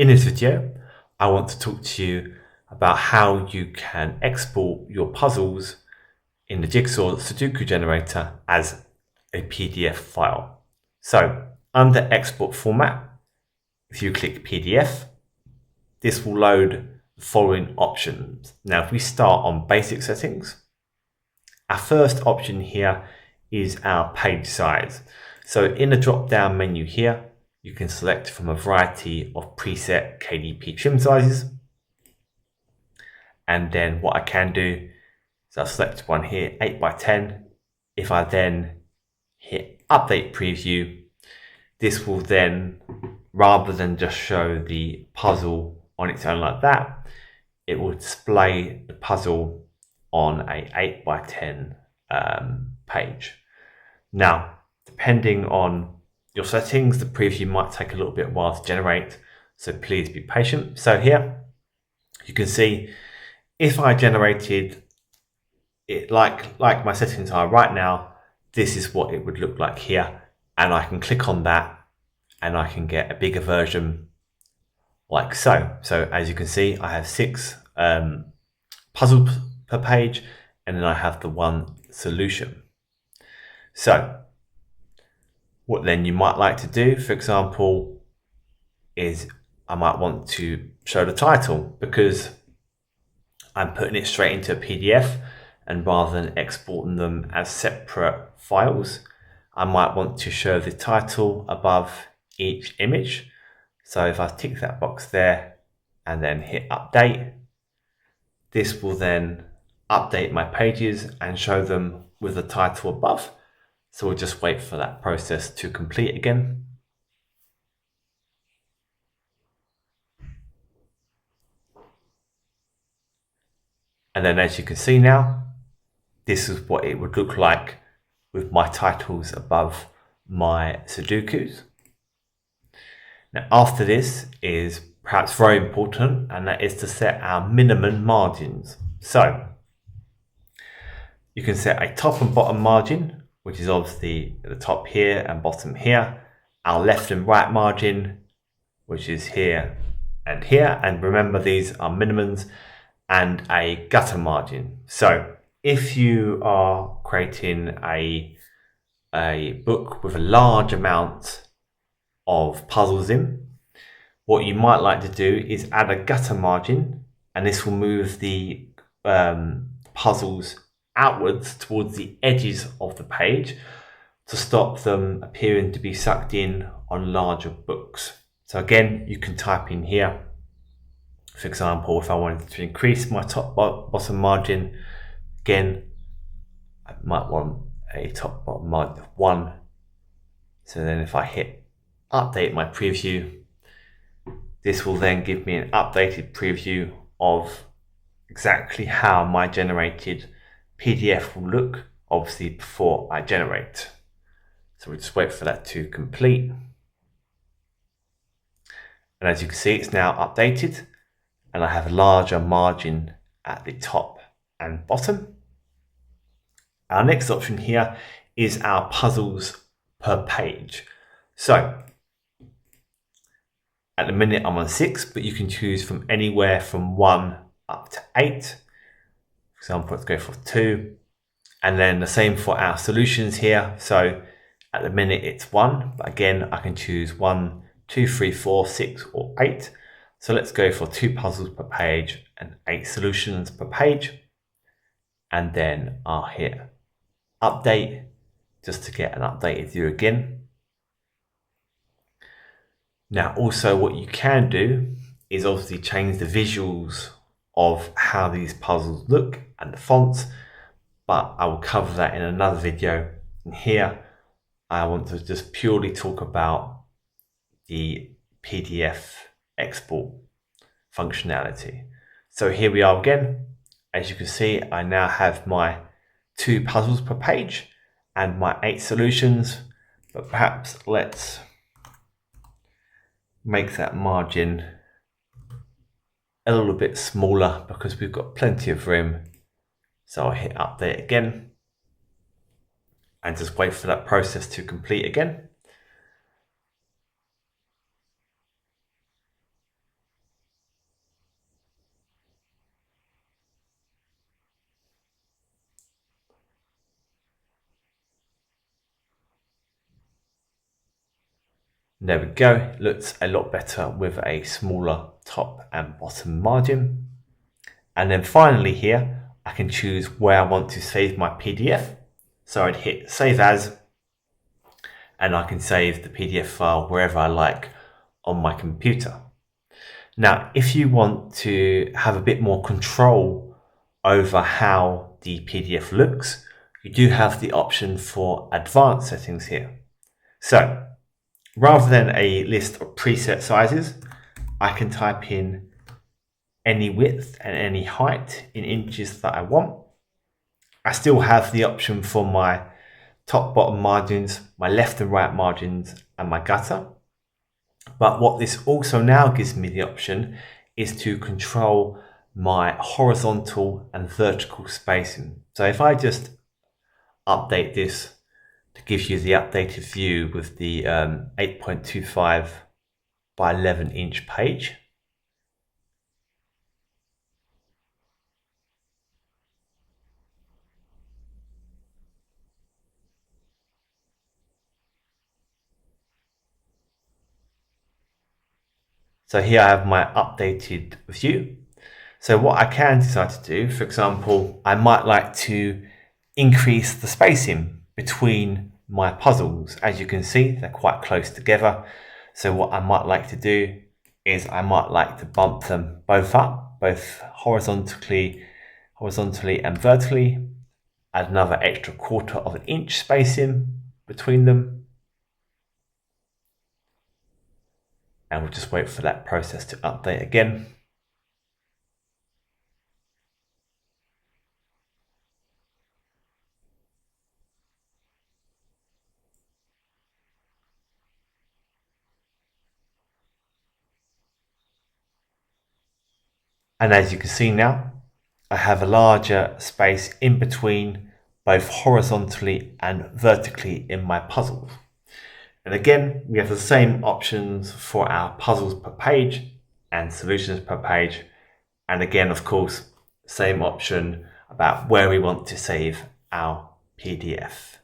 In this video, I want to talk to you about how you can export your puzzles in the Jigsaw Sudoku Generator as a PDF file. So, under Export Format, if you click PDF, this will load the following options. Now, if we start on Basic Settings, our first option here is our page size. So, in the drop-down menu here, you can select from a variety of preset KDP trim sizes. And then what I can do is I'll select one here, 8x10. If I then hit Update Preview, this will then, rather than just show the puzzle on its own like that, it will display the puzzle on a 8x10 page. Now, depending on your settings, the preview might take a little bit while to generate, so please be patient. So here you can see if I generated it like my settings are right now, this is what it would look like here, and I can click on that and I can get a bigger version like so. So as you can see, I have 6 puzzles per page, and then I have the one solution. So what then you might like to do, for example, is I might want to show the title because I'm putting it straight into a PDF, and rather than exporting them as separate files, I might want to show the title above each image. So if I tick that box there and then hit update, this will then update my pages and show them with the title above. So we'll just wait for that process to complete again. And then as you can see now, this is what it would look like with my titles above my Sudokus. Now after this is perhaps very important, and that is to set our minimum margins. So you can set a top and bottom margin, which is obviously at the top here and bottom here, our left and right margin, which is here and here, and remember these are minimums, and a gutter margin. So if you are creating a book with a large amount of puzzles in, what you might like to do is add a gutter margin, and this will move the puzzles outwards towards the edges of the page to stop them appearing to be sucked in on larger books. So again, you can type in here, for example, if I wanted to increase my top bottom margin, again, I might want a top bottom margin of 1. So then if I hit update my preview, this will then give me an updated preview of exactly how my generated PDF will look, obviously before I generate. So we just wait for that to complete. And as you can see, it's now updated, and I have a larger margin at the top and bottom. Our next option here is our puzzles per page. So at the minute I'm on 6, but you can choose from anywhere from 1 up to 8. For example, let's go for 2, and then the same for our solutions here. So at the minute it's 1, but again I can choose 1, 2, 3, 4, 6 or 8. So let's go for 2 puzzles per page and 8 solutions per page, and then I'll hit update just to get an updated view again. Now also what you can do is obviously change the visuals of how these puzzles look and the fonts, but I will cover that in another video. And here I want to just purely talk about the PDF export functionality. So here we are again. As you can see, I now have my 2 puzzles per page and my 8 solutions, but perhaps let's make that margin a little bit smaller because we've got plenty of room. So I'll hit update again and just wait for that process to complete again. There we go. It looks a lot better with a smaller top and bottom margin. And then finally here, I can choose where I want to save my PDF. So I'd hit Save As, and I can save the PDF file wherever I like on my computer. Now, if you want to have a bit more control over how the PDF looks, you do have the option for advanced settings here. So rather than a list of preset sizes, I can type in any width and any height in inches that I want. I still have the option for my top bottom margins, my left and right margins, and my gutter. But what this also now gives me the option is to control my horizontal and vertical spacing. So if I just update this to give you the updated view with the 8.25 by 11 inch page. So here I have my updated view. So what I can decide to do, for example, I might like to increase the spacing between my puzzles. As you can see, they're quite close together. So what I might like to do is I might like to bump them both up, both horizontally and vertically, add another extra 1/4 of an inch spacing between them. And we'll just wait for that process to update again. And as you can see now, I have a larger space in between, both horizontally and vertically in my puzzles. And again, we have the same options for our puzzles per page and solutions per page. And again, of course, same option about where we want to save our PDF.